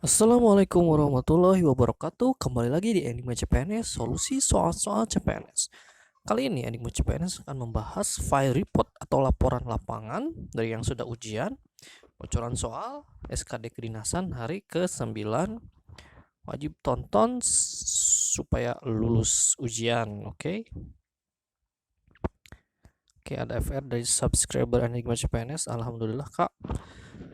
Assalamualaikum warahmatullahi wabarakatuh. Kembali lagi di Enigma CPNS, solusi soal-soal CPNS. Kali ini Enigma CPNS akan membahas file report atau laporan lapangan dari yang sudah ujian, bocoran soal, SKD kedinasan hari ke-9. Wajib tonton supaya lulus ujian, oke? Oke, ada FR dari subscriber Enigma CPNS. Alhamdulillah, Kak.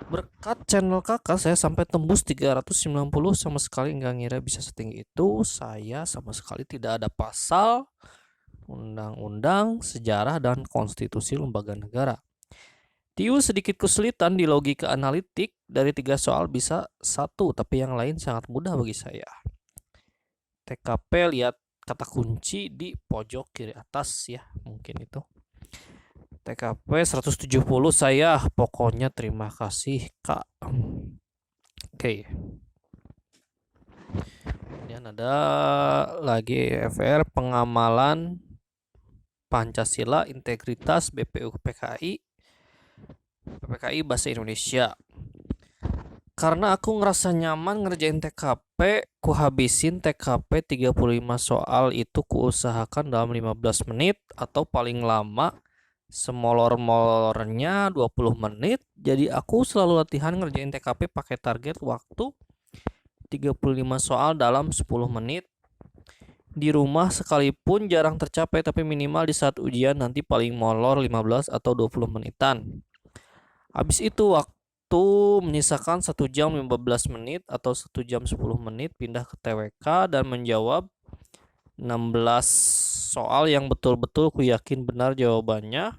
Berkat channel kakak saya sampai tembus 390, sama sekali nggak ngira bisa setinggi itu. Saya sama sekali tidak ada pasal, undang-undang, sejarah, dan konstitusi lembaga negara. Tiu sedikit kesulitan di logika analitik, dari 3 soal bisa satu, tapi yang lain sangat mudah bagi saya. TKP lihat kata kunci di pojok kiri atas ya, mungkin itu. TKP 170 saya, pokoknya terima kasih Kak. Oke. Kemudian ada lagi FR pengamalan Pancasila integritas BPU PPKI bahasa Indonesia. Karena aku ngerasa nyaman ngerjain TKP, ku habisin TKP 35 soal itu kuusahakan dalam 15 menit atau paling lama semolor-molornya 20 menit. Jadi aku selalu latihan ngerjain TKP pakai target waktu 35 soal dalam 10 menit. Di rumah sekalipun jarang tercapai, tapi minimal di saat ujian nanti paling molor 15 atau 20 menitan. Habis itu waktu menyisakan 1 jam 15 menit atau 1 jam 10 menit pindah ke TWK dan menjawab 16 soal yang betul-betul ku yakin benar jawabannya.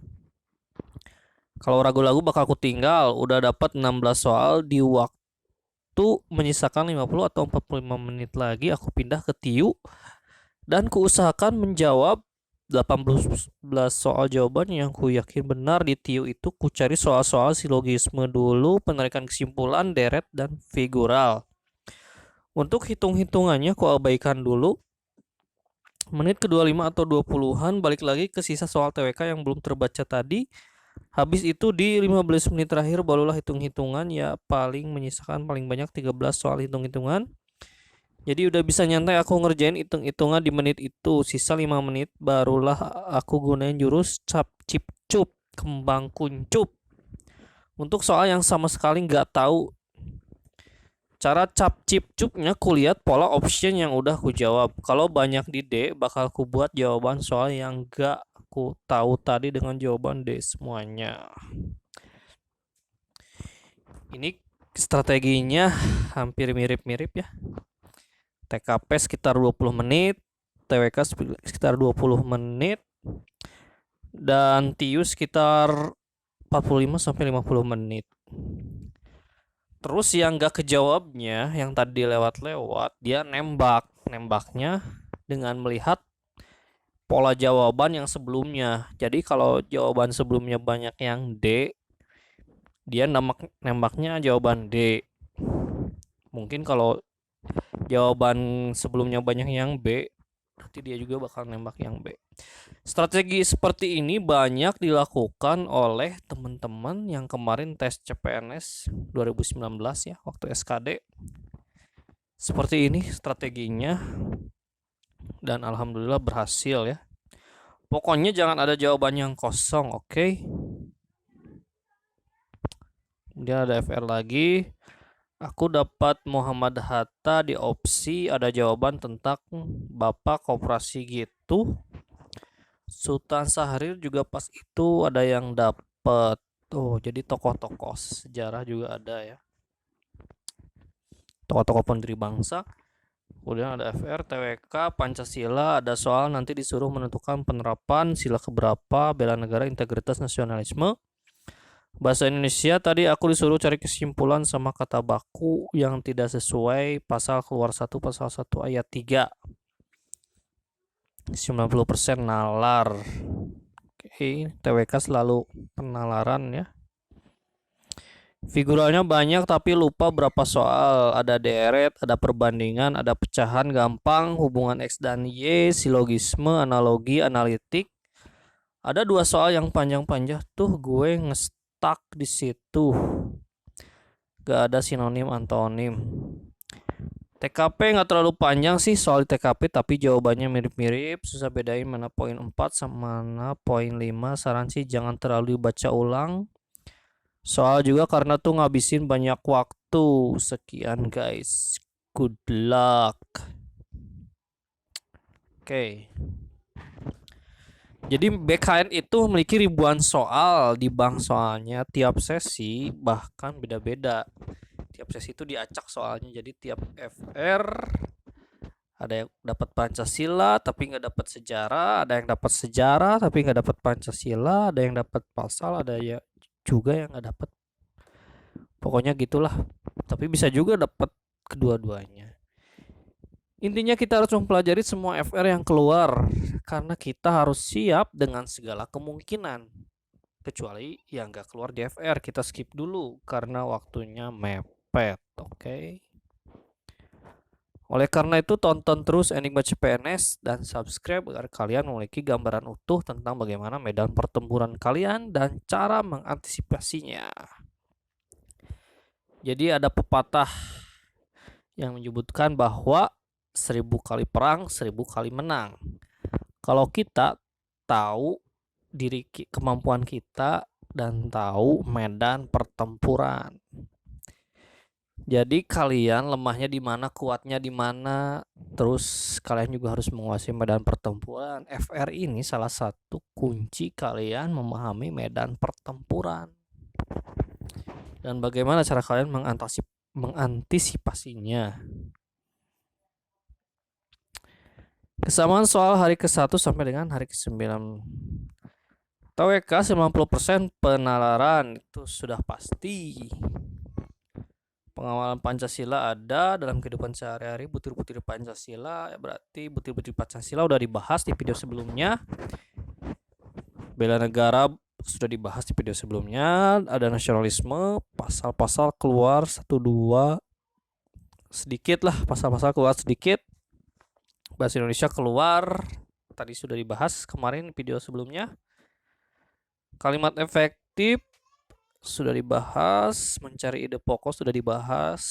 Kalau ragu-ragu bakal ku tinggal. Udah dapat 16 soal di waktu menyisakan 50 atau 45 menit lagi aku pindah ke TIU dan kuusahakan menjawab 18 soal jawaban yang ku yakin benar di TIU itu. Ku cari soal-soal silogisme dulu, penarikan kesimpulan, deret, dan figural. Untuk hitung-hitungannya ku abaikan dulu. Menit ke 25 atau 20-an balik lagi ke sisa soal TWK yang belum terbaca tadi. Habis itu di 15 menit terakhir barulah hitung-hitungan, ya paling menyisakan paling banyak 13 soal hitung-hitungan. Jadi udah bisa nyantai aku ngerjain hitung-hitungan di menit itu. Sisa 5 menit barulah aku gunain jurus cap cip cup, kembang kuncup. Untuk soal yang sama sekali nggak tahu cara cap cip cupnya, kulihat pola option yang udah ku jawab. Kalau banyak di D, bakal ku buat jawaban soal yang nggak ku tahu tadi dengan jawaban D semuanya. Ini strateginya hampir mirip-mirip ya. TKP sekitar 20 menit, TWK sekitar 20 menit, dan TIU sekitar 45 sampai 50 menit. Terus yang gak kejawabnya, yang tadi lewat-lewat, dia nembaknya dengan melihat pola jawaban yang sebelumnya. Jadi kalau jawaban sebelumnya banyak yang D, dia nembaknya jawaban D. Mungkin kalau jawaban sebelumnya banyak yang B, berarti dia juga bakal nembak yang B. Strategi seperti ini banyak dilakukan oleh teman-teman yang kemarin tes CPNS 2019 ya, waktu SKD. Seperti ini strateginya dan alhamdulillah berhasil ya. Pokoknya jangan ada jawaban yang kosong, oke? Kemudian ada FR lagi. Aku dapat Muhammad Hatta di opsi, ada jawaban tentang Bapak Koperasi gitu. Sultan Syahrir juga pas itu ada yang dapat. Oh, jadi tokoh-tokoh sejarah juga ada ya. Tokoh-tokoh pendiri bangsa. Kemudian ada FR, TWK, Pancasila, ada soal nanti disuruh menentukan penerapan sila keberapa, bela negara, integritas, nasionalisme. Bahasa Indonesia tadi aku disuruh cari kesimpulan sama kata baku yang tidak sesuai, pasal keluar 1 pasal 1 ayat 3. 90% nalar. Oke, TWK selalu penalaran ya. Figuralnya banyak tapi lupa berapa soal. Ada deret, ada perbandingan, ada pecahan gampang, hubungan X dan Y, silogisme, analogi, analitik. Ada 2 soal yang panjang-panjang tuh gue ngestak di situ. Gak ada sinonim antonim. TKP nggak terlalu panjang sih soal TKP, tapi jawabannya mirip-mirip. Susah bedain mana poin 4 sama mana poin 5. Saran sih jangan terlalu dibaca ulang. Soal juga karena tuh ngabisin banyak waktu. Sekian guys. Good luck. Oke. Jadi BKN itu memiliki ribuan soal di bank soalnya. Tiap sesi bahkan beda-beda. Tiap sesi itu diacak soalnya. Jadi tiap FR ada yang dapat Pancasila tapi nggak dapat sejarah, ada yang dapat sejarah tapi nggak dapat Pancasila, ada yang dapat pasal, ada ya juga yang nggak dapat. Pokoknya gitulah. Tapi bisa juga dapat kedua-duanya. Intinya kita harus mempelajari semua FR yang keluar karena kita harus siap dengan segala kemungkinan. Kecuali yang nggak keluar di FR, kita skip dulu karena waktunya mepet. Oke. Oleh karena itu tonton terus Enigma CPNS dan subscribe agar kalian memiliki gambaran utuh tentang bagaimana medan pertempuran kalian dan cara mengantisipasinya. Jadi ada pepatah yang menyebutkan bahwa 1000 kali perang 1000 kali menang. Kalau kita tahu kemampuan kita dan tahu medan pertempuran. Jadi kalian lemahnya di mana, kuatnya di mana, terus kalian juga harus menguasai medan pertempuran. FR ini salah satu kunci kalian memahami medan pertempuran. Dan bagaimana cara kalian mengantisipasinya. Kesamaan soal hari ke-1 sampai dengan hari ke-9. TWK 90% penalaran itu sudah pasti. Pengawalan Pancasila ada dalam kehidupan sehari-hari. Butir-butir Pancasila ya berarti butir-butir Pancasila udah dibahas di video sebelumnya. Bela negara sudah dibahas di video sebelumnya. Ada nasionalisme, pasal-pasal keluar 1-2 sedikit lah, pasal-pasal keluar sedikit. Bahasa Indonesia keluar tadi sudah dibahas kemarin video sebelumnya. Kalimat efektif sudah dibahas, mencari ide pokok sudah dibahas,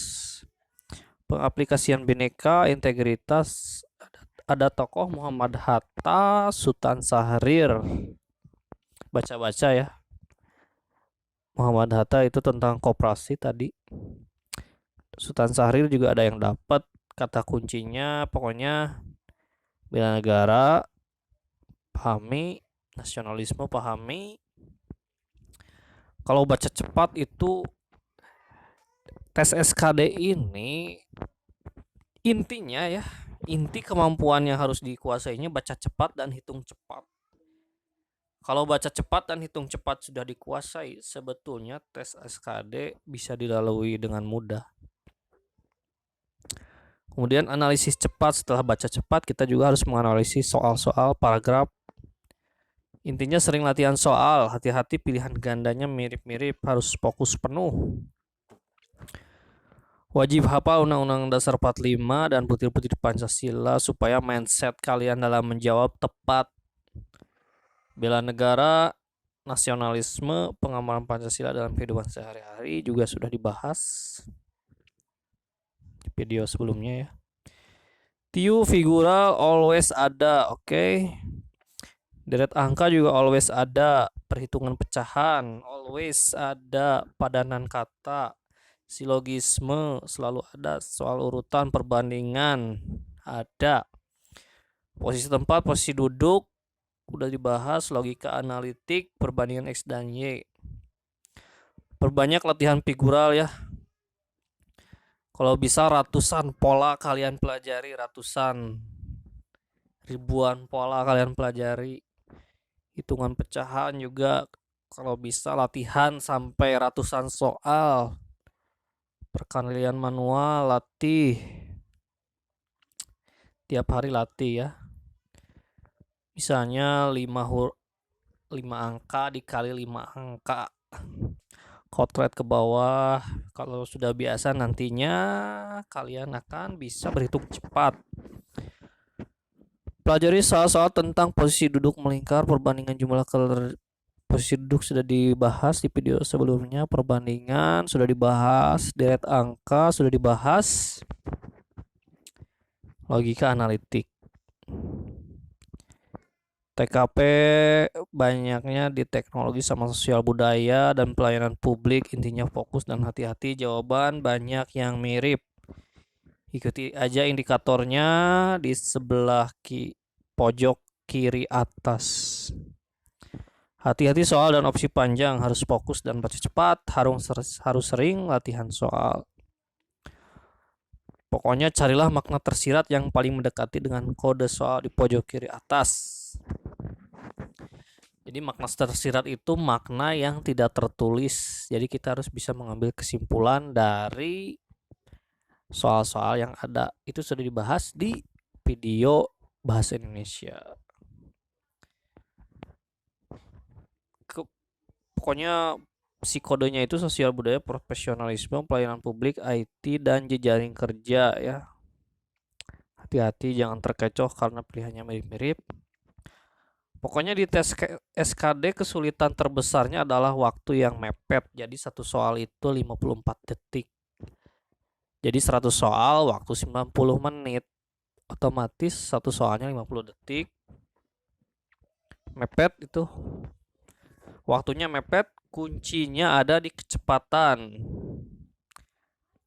pengaplikasian Bhinneka, integritas, ada tokoh Muhammad Hatta, Sultan Syahrir, baca-baca ya. Muhammad Hatta itu tentang koperasi tadi. Sultan Syahrir juga ada yang dapat kata kuncinya, pokoknya bela negara, pahami, nasionalisme pahami. Kalau baca cepat itu tes SKD ini intinya ya, inti kemampuan yang harus dikuasainya baca cepat dan hitung cepat. Kalau baca cepat dan hitung cepat sudah dikuasai, sebetulnya tes SKD bisa dilalui dengan mudah. Kemudian analisis cepat, setelah baca cepat kita juga harus menganalisis soal-soal paragraf. Intinya sering latihan soal, hati-hati pilihan gandanya mirip-mirip, harus fokus penuh. Wajib hafal Undang-Undang Dasar 45 dan butir-butir Pancasila supaya mindset kalian dalam menjawab tepat. Bela negara, nasionalisme, pengamalan Pancasila dalam kehidupan sehari-hari juga sudah dibahas di video sebelumnya ya. Tiu figural always ada, oke. Deret angka juga always ada, perhitungan pecahan always ada, padanan kata, silogisme selalu ada, soal urutan perbandingan ada, posisi tempat, posisi duduk udah dibahas, logika analitik, perbandingan X dan Y. Perbanyak latihan figural ya. Kalau bisa ratusan pola kalian pelajari, ratusan ribuan pola kalian pelajari. Hitungan pecahan juga kalau bisa latihan sampai ratusan soal. Perkalian manual latih. Tiap hari latih ya. Misalnya 5 angka dikali 5 angka. Kotret ke bawah. Kalau sudah biasa nantinya kalian akan bisa berhitung cepat. Pelajari soal-soal tentang posisi duduk melingkar, perbandingan jumlah posisi duduk sudah dibahas di video sebelumnya, perbandingan sudah dibahas, deret angka sudah dibahas. logika analitik. TKP banyaknya di teknologi sama sosial budaya dan pelayanan publik, intinya fokus dan hati-hati. Jawaban banyak yang mirip. Ikuti aja indikatornya di sebelah pojok kiri atas. Hati-hati soal dan opsi panjang, harus fokus dan baca cepat, harus sering latihan soal. Pokoknya carilah makna tersirat yang paling mendekati dengan kode soal di pojok kiri atas. Jadi makna tersirat itu makna yang tidak tertulis. Jadi kita harus bisa mengambil kesimpulan dari soal-soal yang ada. Itu sudah dibahas di video bahasa Indonesia. Pokoknya si kodenya itu sosial budaya, profesionalisme, pelayanan publik, IT, dan jejaring kerja ya. Hati-hati jangan terkecoh karena pilihannya mirip-mirip. Pokoknya di tes SKD kesulitan terbesarnya adalah waktu yang mepet. Jadi satu soal itu 54 detik. Jadi 100 soal waktu 90 menit. Otomatis satu soalnya 50 detik. Mepet itu. Waktunya mepet, kuncinya ada di kecepatan.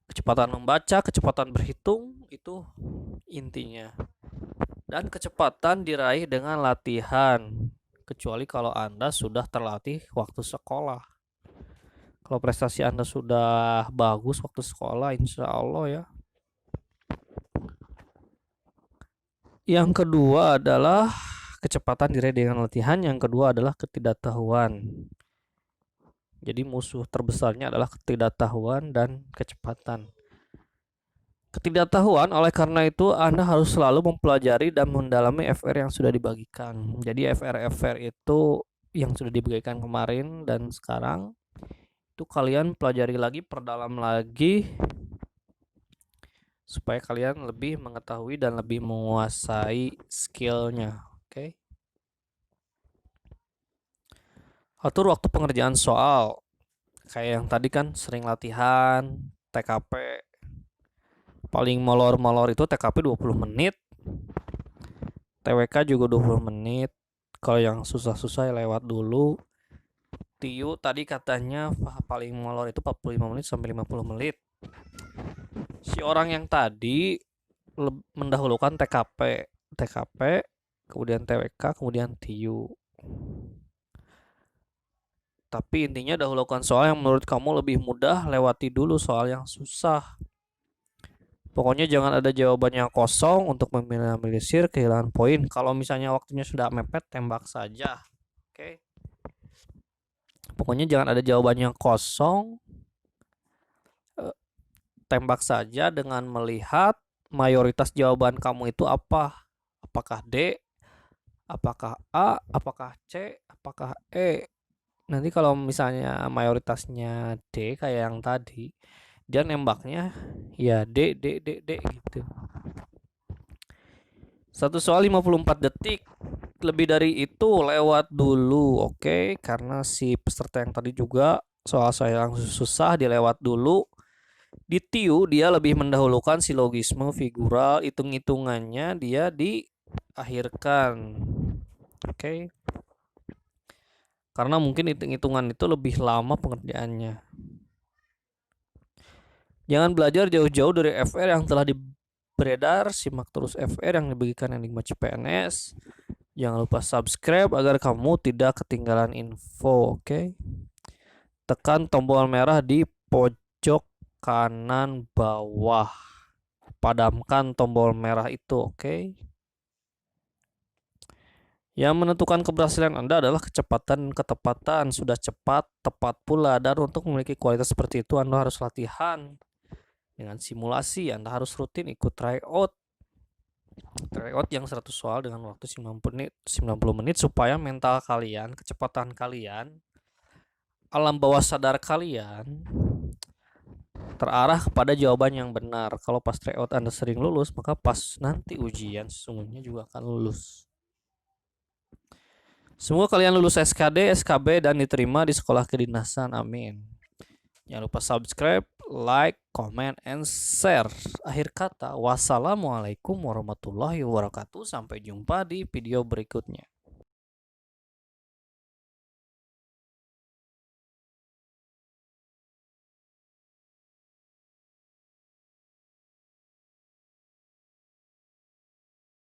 Kecepatan membaca, kecepatan berhitung, itu intinya. Dan kecepatan diraih dengan latihan, kecuali kalau Anda sudah terlatih waktu sekolah. Kalau prestasi Anda sudah bagus waktu sekolah, insya Allah ya. Yang kedua adalah kecepatan diraih dengan latihan. Yang kedua adalah ketidaktahuan. Jadi musuh terbesarnya adalah ketidaktahuan dan kecepatan. Ketidaktahuan, oleh karena itu Anda harus selalu mempelajari dan mendalami FR yang sudah dibagikan. Jadi FR itu yang sudah dibagikan kemarin dan sekarang itu kalian pelajari lagi, perdalam lagi supaya kalian lebih mengetahui dan lebih menguasai skillnya. Oke. Atur waktu pengerjaan soal. Kayak yang tadi kan sering latihan, TKP. Paling molor-molor itu TKP 20 menit. TWK juga 20 menit. Kalau yang susah-susah ya lewat dulu. TIU tadi katanya paling molor itu 45 menit sampai 50 menit. Si orang yang tadi mendahulukan TKP, kemudian TWK, kemudian TIU. Tapi intinya dahulukan soal yang menurut kamu lebih mudah, lewati dulu soal yang susah. Pokoknya jangan ada jawabannya kosong untuk meminimalisir kehilangan poin. Kalau misalnya waktunya sudah mepet, tembak saja. Oke. Pokoknya jangan ada jawabannya kosong. Tembak saja dengan melihat mayoritas jawaban kamu itu apa. Apakah D, apakah A, apakah C, apakah E. Nanti kalau misalnya mayoritasnya D kayak yang tadi, dia nembaknya ya D gitu. Satu soal 54 detik. Lebih dari itu lewat dulu, oke? Karena si peserta yang tadi juga soal-soal yang susah dilewat dulu. Di TIU dia lebih mendahulukan silogisme, figural, hitung-hitungannya dia diakhirkan. Oke. Karena mungkin hitung-hitungan itu lebih lama pengerjaannya. Jangan belajar jauh-jauh dari FR yang telah beredar. Simak terus FR yang dibagikan Enigma CPNS. Jangan lupa subscribe agar kamu tidak ketinggalan info. Oke. Tekan tombol merah di pojok kanan bawah. Padamkan tombol merah itu. Oke. Yang menentukan keberhasilan Anda adalah kecepatan dan ketepatan. Sudah cepat, tepat pula. Dan untuk memiliki kualitas seperti itu Anda harus latihan dengan simulasi. Anda harus rutin ikut tryout yang 100 soal dengan waktu 90 menit supaya mental kalian, kecepatan kalian, alam bawah sadar kalian terarah kepada jawaban yang benar. Kalau pas tryout Anda sering lulus, maka pas nanti ujian sesungguhnya juga akan lulus. Semoga kalian lulus SKD, SKB, dan diterima di sekolah kedinasan. Amin. Jangan lupa subscribe, like, comment, and share. Akhir kata, wassalamualaikum warahmatullahi wabarakatuh. Sampai jumpa di video berikutnya.